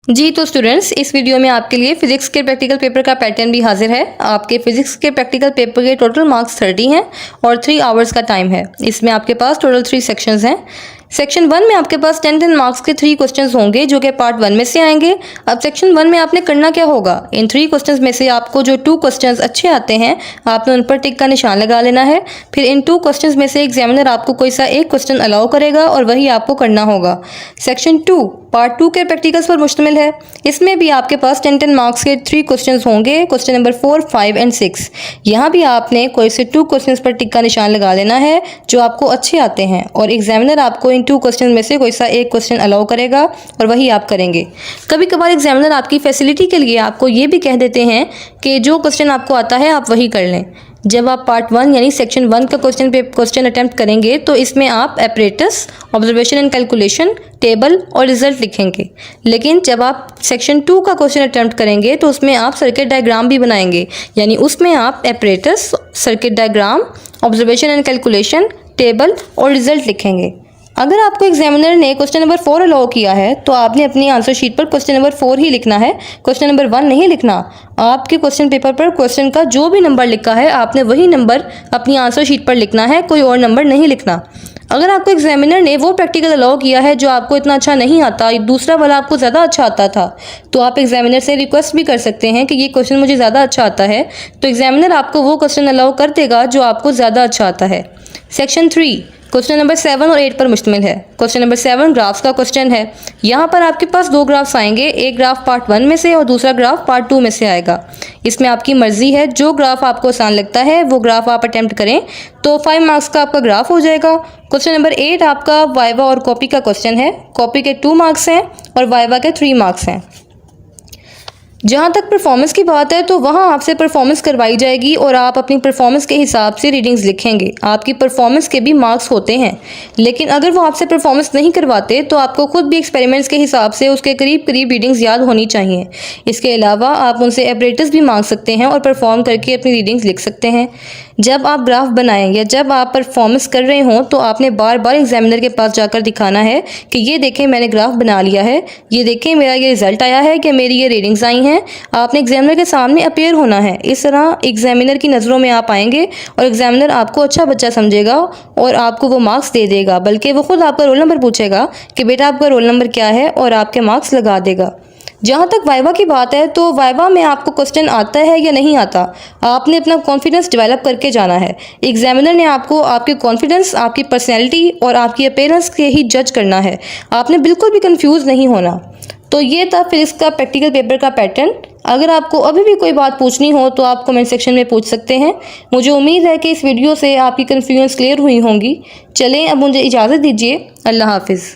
जी तो स्टूडेंट्स, इस वीडियो में आपके लिए फिजिक्स के प्रैक्टिकल पेपर का पैटर्न भी हाजिर है। आपके फिजिक्स के प्रैक्टिकल पेपर के टोटल मार्क्स 30 हैं और 3 आवर्स का टाइम है। इसमें आपके पास टोटल 3 सेक्शंस हैं। सेक्शन 1 में आपके पास 10 मार्क्स के 3 क्वेश्चंस होंगे जो कि पार्ट 1 में से आएंगे। अब सेक्शन 1 में आपने करना क्या होगा, इन 3 क्वेश्चंस में से आपको जो 2 क्वेश्चंस अच्छे आते हैं आपने उन पर टिक का निशान लगा लेना है। फिर इन 2 क्वेश्चंस में से एग्जामिनर आपको कोई सा एक क्वेश्चन अलाउ करेगा और वही आपको करना होगा। सेक्शन 2 पार्ट 2 के प्रैक्टिकल्स पर मुश्तमिल है। इसमें भी आपके पास 10 मार्क्स के 3 क्वेश्चंस होंगे, क्वेश्चन नंबर 4, 5 एंड 6। यहाँ भी आपने कोई से 2 क्वेश्चंस पर टिक का निशान लगा लेना है जो आपको अच्छे आते हैं और एग्जामिनर आपको इन 2 क्वेश्चन में से कोई सा एक क्वेश्चन अलाउ करेगा और वही आप करेंगे। कभी कभार एग्जामिनर आपकी फैसिलिटी के लिए आपको ये भी कह देते हैं कि जो क्वेश्चन आपको आता है आप वही कर लें। जब आप पार्ट 1 यानी सेक्शन 1 का क्वेश्चन अटेम्प्ट करेंगे तो इसमें आप apparatus, observation and calculation, table और रिजल्ट लिखेंगे। लेकिन जब आप सेक्शन 2 का क्वेश्चन अटेम्प्ट करेंगे तो उसमें आप सर्किट डायग्राम भी बनाएंगे, यानी उसमें आप apparatus, circuit diagram, observation and calculation, table और रिजल्ट लिखेंगे। अगर आपको एग्जामिनर ने क्वेश्चन नंबर 4 अलाउ किया है तो आपने अपनी आंसर शीट पर क्वेश्चन नंबर 4 ही लिखना है, क्वेश्चन नंबर 1 नहीं लिखना। आपके क्वेश्चन पेपर पर क्वेश्चन का जो भी नंबर लिखा है आपने वही नंबर अपनी आंसर शीट पर लिखना है, कोई और नंबर नहीं लिखना। अगर आपको एग्जामिनर ने वो प्रैक्टिकल अलाउ किया है जो आपको इतना अच्छा नहीं आता, दूसरा वाला आपको ज़्यादा अच्छा आता था, तो आप एग्जामिनर से रिक्वेस्ट भी कर सकते हैं कि ये क्वेश्चन मुझे ज़्यादा अच्छा आता है, तो एग्जामिनर आपको वो क्वेश्चन अलाउ कर देगा जो आपको ज़्यादा अच्छा आता है। सेक्शन 3 क्वेश्चन नंबर 7 और 8 पर मुश्तमिल है। क्वेश्चन नंबर 7 ग्राफ्स का क्वेश्चन है। यहाँ पर आपके पास 2 ग्राफ्स आएंगे, एक ग्राफ पार्ट 1 में से और दूसरा ग्राफ पार्ट 2 में से आएगा। इसमें आपकी मर्जी है, जो ग्राफ आपको आसान लगता है वो ग्राफ आप अटेम्प्ट करें तो 5 मार्क्स का आपका ग्राफ हो जाएगा। क्वेश्चन नंबर 8 आपका वाइवा और कॉपी का क्वेश्चन है। कॉपी के 2 मार्क्स हैं और वाइवा के 3 मार्क्स हैं। जहाँ तक परफॉर्मेंस की बात है तो वहाँ आपसे परफॉर्मेंस करवाई जाएगी और आप अपनी परफॉर्मेंस के हिसाब से रीडिंग्स लिखेंगे। आपकी परफॉर्मेंस के भी मार्क्स होते हैं, लेकिन अगर वो आपसे परफॉर्मेंस नहीं करवाते तो आपको खुद भी एक्सपेरिमेंट्स के हिसाब से उसके करीब करीब रीडिंग्स याद होनी चाहिए। इसके अलावा आप उनसे एपरेटस भी मांग सकते हैं और परफॉर्म करके अपनी रीडिंग्स लिख सकते हैं। जब आप ग्राफ बनाएं या जब आप परफॉर्मेंस कर रहे हों तो आपने बार बार एग्जामिनर के पास जाकर दिखाना है कि ये देखें मैंने ग्राफ बना लिया है, ये देखें मेरा ये रिजल्ट आया है कि मेरी ये रीडिंग्स आई हैं। आपने एग्जामिनर के सामने अपीयर होना है। इस तरह एग्जामिनर की नज़रों में आप आएंगे और एग्जामिनर आपको अच्छा बच्चा समझेगा और आपको वो मार्क्स दे देगा, बल्कि वो खुद आपका रोल नंबर पूछेगा कि बेटा आपका रोल नंबर क्या है और आपके मार्क्स लगा देगा। जहाँ तक वाइवा की बात है तो वाइवा में आपको क्वेश्चन आता है या नहीं आता, आपने अपना कॉन्फिडेंस डेवलप करके जाना है। एग्जामिनर ने आपको आपके कॉन्फिडेंस, आपकी पर्सनैलिटी और आपकी अपीयरेंस के ही जज करना है। आपने बिल्कुल भी कंफ्यूज नहीं होना। तो ये था फिजिक्स का प्रैक्टिकल पेपर का पैटर्न। अगर आपको अभी भी कोई बात पूछनी हो तो आप कमेंट सेक्शन में पूछ सकते हैं। मुझे उम्मीद है कि इस वीडियो से आपकी कन्फ्यूजन क्लियर हुई होंगी। चलें अब मुझे इजाज़त दीजिए। अल्लाह हाफिज़।